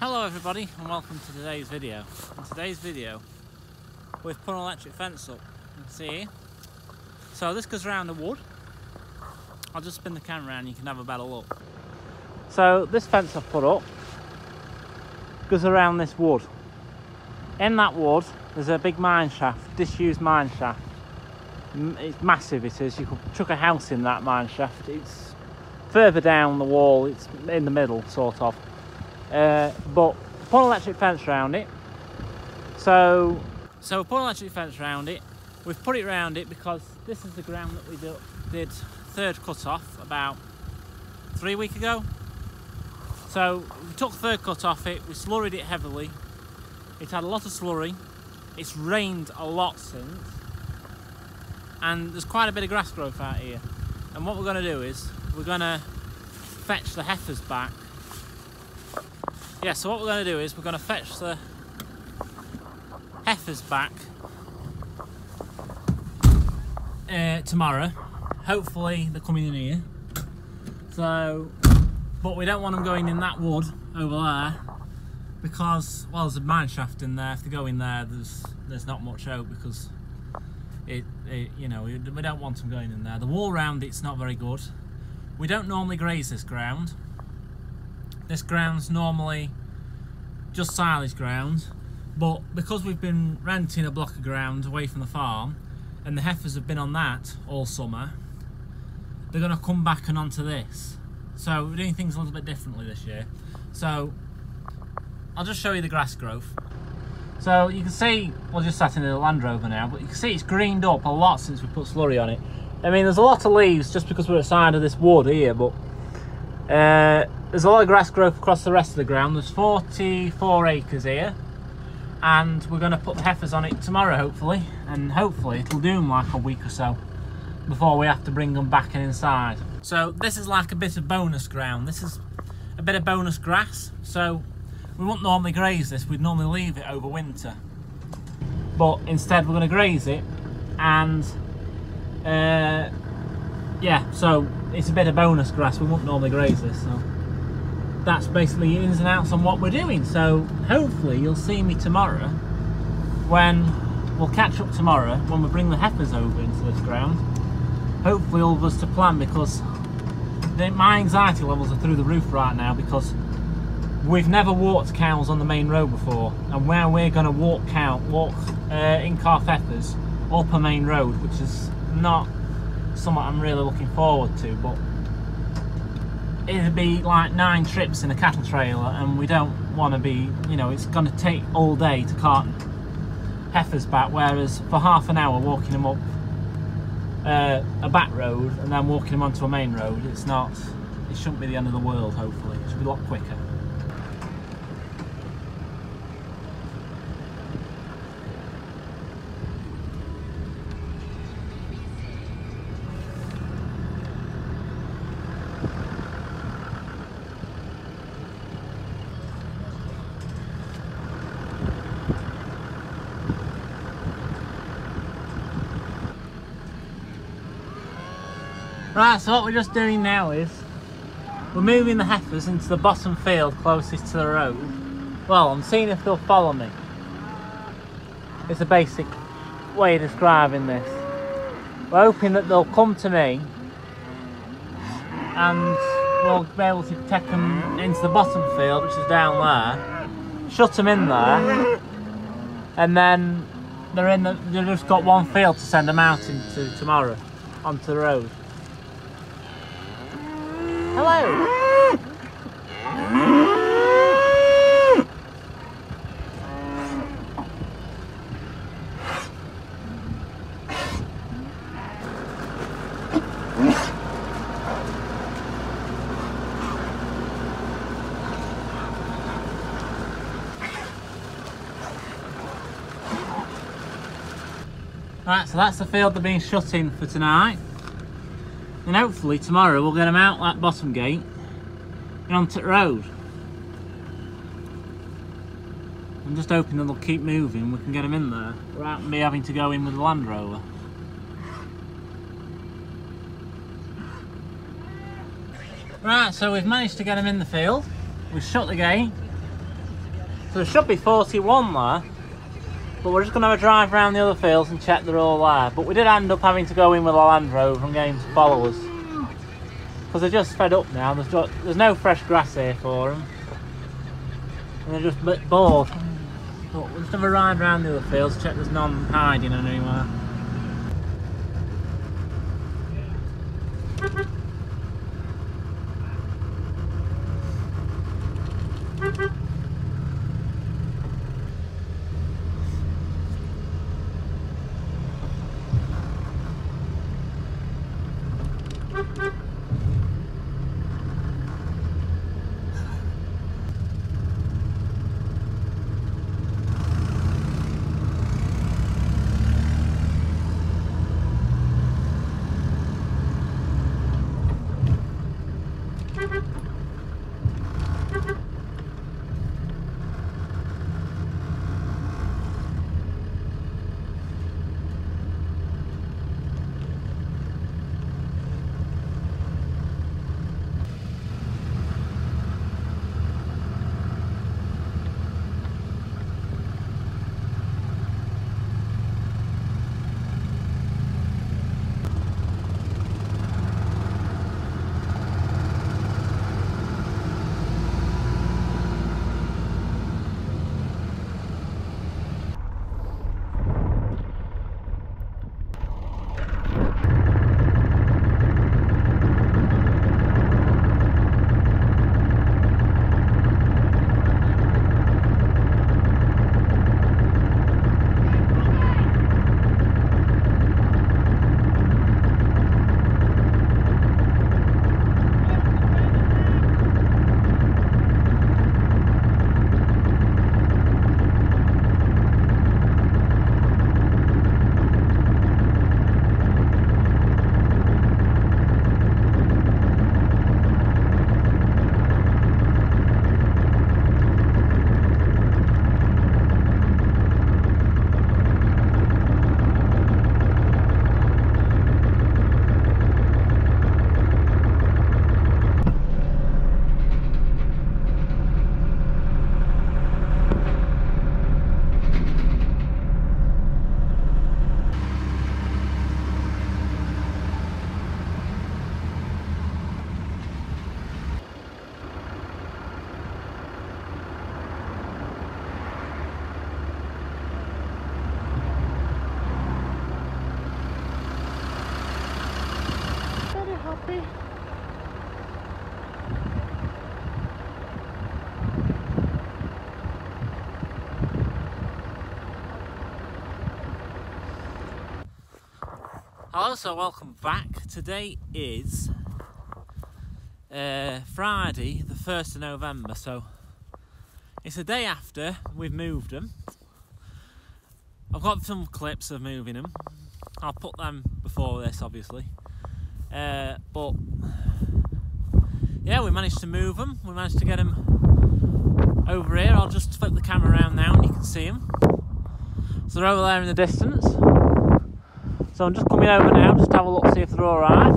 Hello everybody and welcome to today's video. In today's video we've put an electric fence up, you can see here. So this goes around the wood. I'll just spin the camera around and you can have a better look. So this fence I've put up goes around this wood. In that wood there's a big mine shaft, disused mine shaft. It's massive, it is. You could chuck a house in that mine shaft. It's further down the wall, it's in the middle sort of. But put an electric fence around it. So we put an electric fence around it. We've put it around it because this is the ground that we did third cut off about 3 weeks ago. So we took third cut off it, we slurried it heavily. It had a lot of slurry. It's rained a lot since. And there's quite a bit of grass growth out here. And what we're going to do is we're going to fetch the heifers back. Yeah, so what we're going to do is we're going to fetch the heifers back tomorrow. Hopefully they're coming in here. So, but we don't want them going in that wood over there because, well, there's a mine shaft in there. If they go in there, there's not much hope because you know, we don't want them going in there. The wall around it's not very good. We don't normally graze this ground. This ground's normally just silage ground, but because we've been renting a block of ground away from the farm and the heifers have been on that all summer, they're going to come back and onto this. So we're doing things a little bit differently this year. So I'll just show you the grass growth. So you can see, we're just sat in the Land Rover now, but you can see it's greened up a lot since we put slurry on it. I mean, there's a lot of leaves just because we're at the side of this wood here, but there's a lot of grass growth across the rest of the ground. There's 44 acres here, and we're going to put the heifers on it tomorrow, hopefully, and hopefully it'll do them like a week or so before we have to bring them back inside. So this is like a bit of bonus ground. This is a bit of bonus grass, so we wouldn't normally graze this. We'd normally leave it over winter, but instead we're going to graze it, and yeah, so it's a bit of bonus grass. We wouldn't normally graze this, so that's basically ins and outs on what we're doing. So hopefully you'll see me tomorrow when we'll catch up tomorrow when we bring the heifers over into this ground. Hopefully all of us to plan, because my anxiety levels are through the roof right now because we've never walked cows on the main road before, and where we're going to walk in-calf heifers up a main road, which is not something I'm really looking forward to, but it'd be like 9 trips in a cattle trailer, and we don't want to be, you know, it's going to take all day to cart heifers back, whereas for half an hour walking them up a back road and then walking them onto a main road, it shouldn't be the end of the world. Hopefully it should be a lot quicker. Right, so what we're just doing now is we're moving the heifers into the bottom field closest to the road. Well, I'm seeing if they'll follow me. It's a basic way of describing this. We're hoping that they'll come to me and we'll be able to take them into the bottom field, which is down there, shut them in there, and then they've just got one field to send them out into tomorrow onto the road. Hello! Right, so that's the field they're being shut in for tonight. And hopefully tomorrow we'll get them out that bottom gate and onto the road. I'm just hoping that they'll keep moving, we can get them in there without me having to go in with the Land Rover. Right, so we've managed to get them in the field. We've shut the gate So there should be 41 there, but we're just going to have a drive around the other fields and check they're all there. But we did end up having to go in with a Land Rover and get him to follow us, because they're just fed up now. There's no fresh grass here for them, and they're just a bit bored. But we'll just have a ride around the other fields, check there's none hiding anywhere. Hello, so welcome back. Today is Friday the 1st of November, so it's a day after we've moved them. I've got some clips of moving them. I'll put them before this, obviously. But yeah, we managed to move them. We managed to get them over here. I'll just flip the camera around now and you can see them. So they're over there in the distance. So I'm just coming over now, just to have a look, see if they're alright.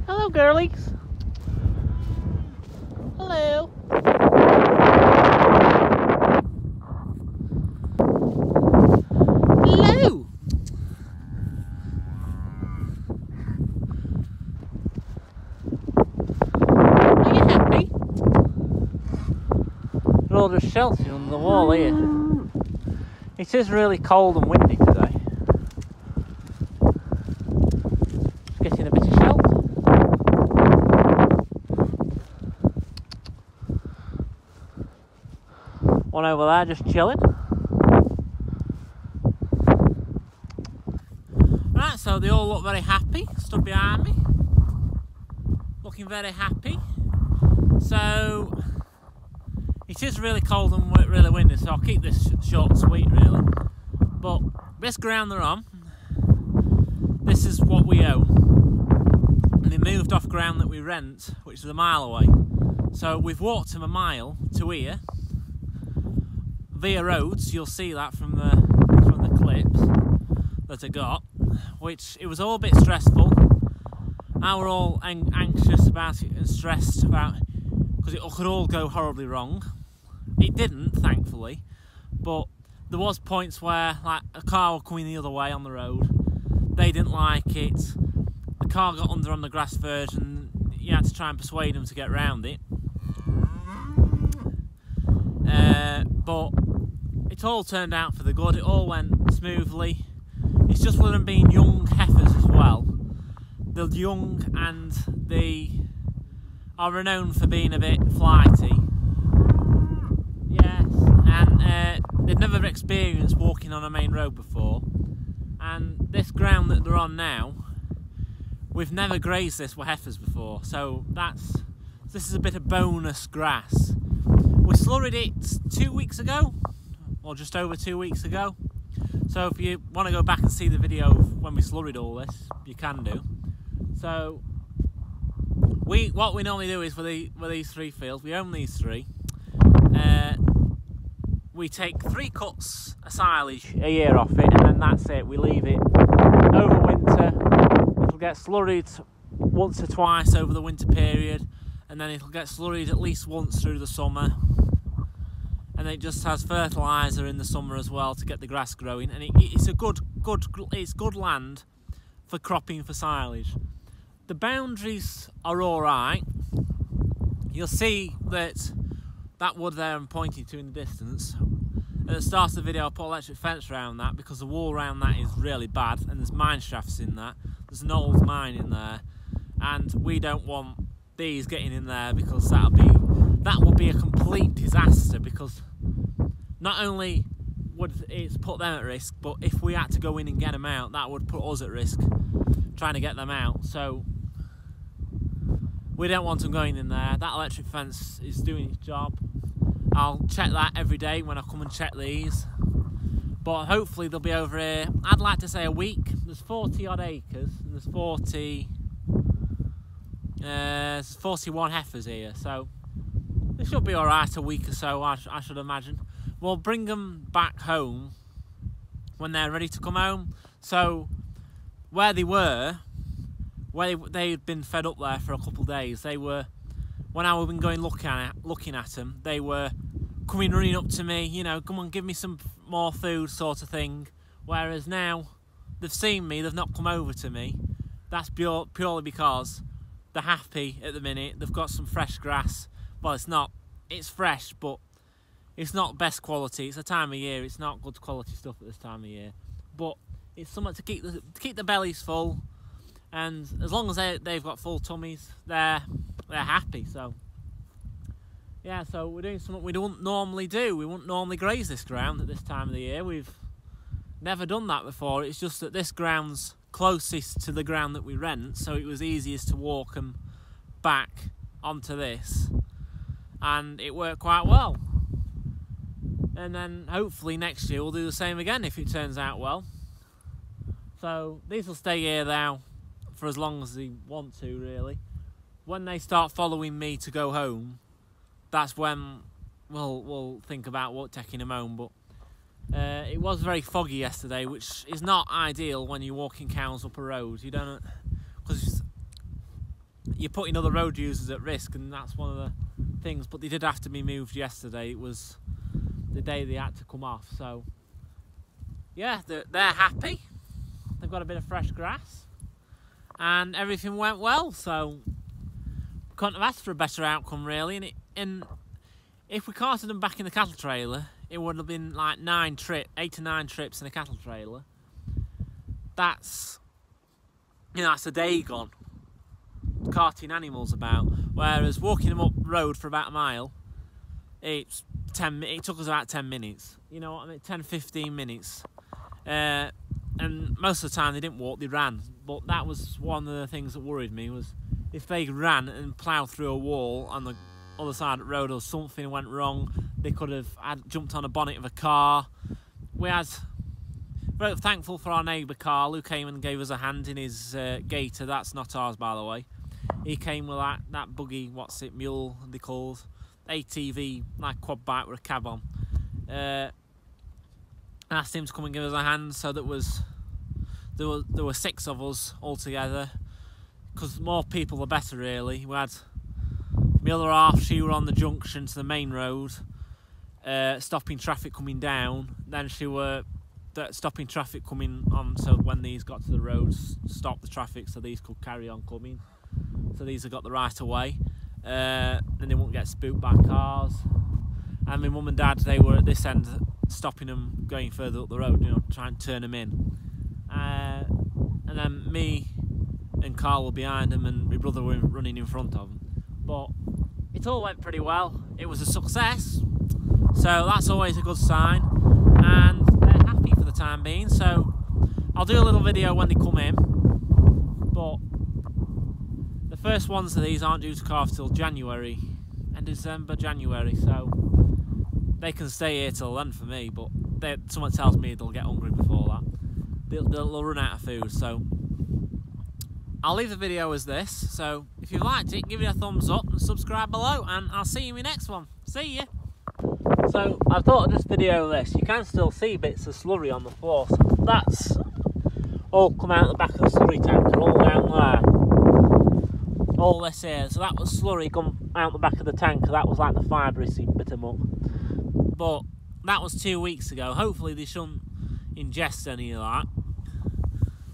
Hello, girlies. Hello. Hello. Are you happy? They're all just sheltering under the wall here. It is really cold and windy today. Getting a bit of shelter. One over there just chilling. Right, so they all look very happy, stood behind me. Looking very happy. So it is really cold and really windy, so I'll keep this short and sweet really. But this ground they're on, this is what we own. And they moved off ground that we rent, which is a mile away. So we've walked them a mile to here, via roads. You'll see that from the clips that I got, which it was all a bit stressful. I were all anxious about it and stressed about because it could all go horribly wrong. It didn't, thankfully, but there was points where like a car was coming the other way on the road. They didn't like it. The car got under on the grass verge and you had to try and persuade them to get round it. But it all turned out for the good. It all went smoothly. It's just with them being young heifers as well. They're young and they are renowned for being a bit flighty. Yes, and they've never experienced walking on a main road before. And this ground that they're on now, we've never grazed this with heifers before, so this is a bit of bonus grass. We slurried it 2 weeks ago, or just over 2 weeks ago. So if you want to go back and see the video of when we slurried all this, you can do. So what we normally do is with these 3 fields, we own these 3. We take 3 cuts of silage a year off it, and then that's it. We leave it over winter. It'll get slurried once or twice over the winter period, and then it'll get slurried at least once through the summer. And it just has fertiliser in the summer as well to get the grass growing. And it's a good land for cropping for silage. The boundaries are all right. You'll see that wood there I'm pointing to in the distance. At the start of the video I put electric fence around that because the wall around that is really bad and there's mine shafts in that. There's an old mine in there and we don't want these getting in there because that would be a complete disaster, because not only would it put them at risk, but if we had to go in and get them out, that would put us at risk trying to get them out. So we don't want them going in there. That electric fence is doing its job. I'll check that every day when I come and check these. But hopefully they'll be over here, I'd like to say a week. There's 40 odd acres and there's 41 heifers here, so it should be alright a week or so, I should imagine. We'll bring them back home when they're ready to come home. So where they'd been fed up there for a couple of days, they were, when I was going looking at them, they were coming running up to me, you know, come on, give me some more food sort of thing. Whereas now they've seen me, they've not come over to me. That's purely because they're happy at the minute. They've got some fresh grass. Well, it's fresh, but it's not best quality. It's a time of year, it's not good quality stuff at this time of year. But it's something to keep the bellies full, and as long as they've got full tummies, they're happy. So yeah, so we're doing something we don't normally do. We wouldn't normally graze this ground at this time of the year. We've never done that before. It's just that this ground's closest to the ground that we rent, so it was easiest to walk them back onto this, and it worked quite well. And then hopefully next year we'll do the same again if it turns out well. So these will stay here now for as long as they want to, really. When they start following me to go home, that's when we'll think about taking them home. But it was very foggy yesterday, which is not ideal when you're walking cows up a road. You don't, because you're putting other road users at risk, and that's one of the things. But they did have to be moved yesterday. It was the day they had to come off. So yeah, they're happy. They've got a bit of fresh grass, and everything went well. So couldn't have asked for a better outcome, really. And if we carted them back in the cattle trailer, it would have been like 8 to 9 trips in a cattle trailer. That's a day gone carting animals about. Whereas walking them up the road for about a mile, it took us about 10 minutes. You know what I mean? 10-15 minutes. And most of the time they didn't walk, they ran. But that was one of the things that worried me, was if they ran and ploughed through a wall on the other side of the road, or something went wrong, they could have jumped on a bonnet of a car. We had, very thankful for our neighbour Carl, who came and gave us a hand in his gator. That's not ours, by the way. He came with that buggy, mule they called, ATV, like quad bike with a cab on. Asked him to come and give us a hand, so there were 6 of us all together, because more people the better, really. We My other half, she were on the junction to the main road, stopping traffic coming down. Then she were stopping traffic coming on, so when these got to the roads, stop the traffic so these could carry on coming. So these have got the right of way, and they won't get spooked by cars. And my mum and dad, they were at this end, stopping them going further up the road, you know, trying to turn them in. And then me and Carl were behind them, and my brother were running in front of them. But it all went pretty well. It was a success, so that's always a good sign. And they're happy for the time being. So I'll do a little video when they come in. But the first ones of these aren't due to calve till January, end of December, January. So they can stay here till then for me. But someone tells me they'll get hungry before that. They'll run out of food. So I'll leave the video as this. So if you've liked it, give it a thumbs up and subscribe below, and I'll see you in my next one. See ya! So I thought I'd just video this. You can still see bits of slurry on the floor. So that's all come out the back of the slurry tank, all down there. All this here. So that was slurry come out the back of the tank. That was like the fibrous bit of muck. But that was 2 weeks ago. Hopefully they shouldn't ingest any of that.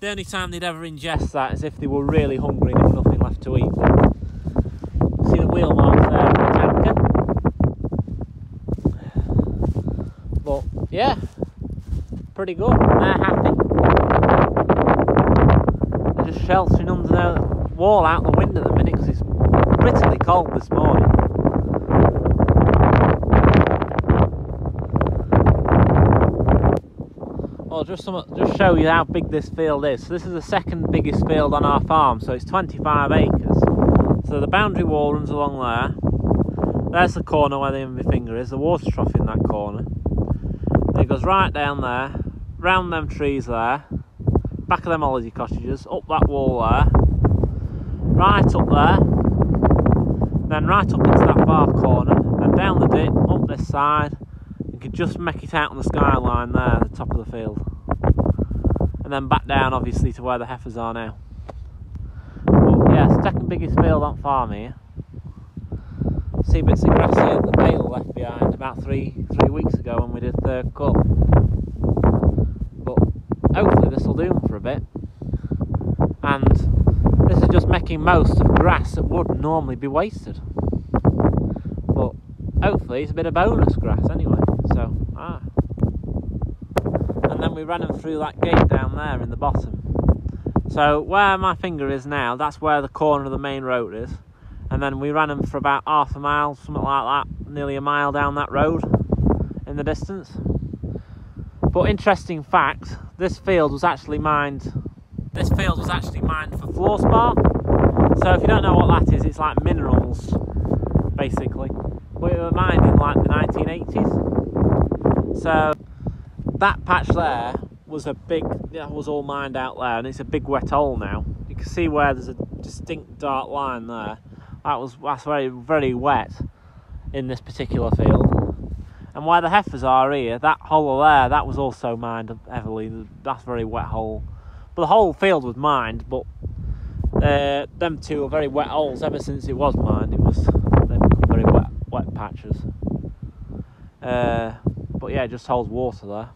The only time they'd ever ingest that is if they were really hungry and there was nothing left to eat. See the wheel marks there on the tanker. But yeah, pretty good. They're happy. They're just sheltering under the wall out the window at the minute because it's bitterly cold this morning. Well, just show you how big this field is. So this is the second biggest field on our farm, so it's 25 acres. So the boundary wall runs along there. There's the corner where the end of my finger is, the water trough in that corner. Then it goes right down there, round them trees there, back of them holiday cottages, up that wall there, right up there, then right up into that far corner, then down the dip, up this side. You could just make it out on the skyline there, the top of the field. And then back down, obviously, to where the heifers are now. But yeah, second biggest field on farm here. See bits of grass here that the bale left behind about three weeks ago when we did third cut. But hopefully this will do them for a bit. And this is just making most of grass that would normally be wasted. But hopefully it's a bit of bonus grass anyway. So, and then we ran them through that gate down there in the bottom. So where my finger is now, that's where the corner of the main road is. And then we ran them for about half a mile, something like that, nearly a mile down that road in the distance. But interesting fact, this field was actually mined for fluorspar. So if you don't know what that is, it's like minerals, basically. But it was mined in like the 1980s. So that patch there was was all mined out there, and it's a big wet hole now. You can see where there's a distinct dark line there. That's very, very wet in this particular field. And where the heifers are here, that hollow there, that was also mined heavily. That's a very wet hole. But the whole field was mined, but them two are very wet holes. Ever since it was mined, they've become very wet patches. But yeah, it just holds water there.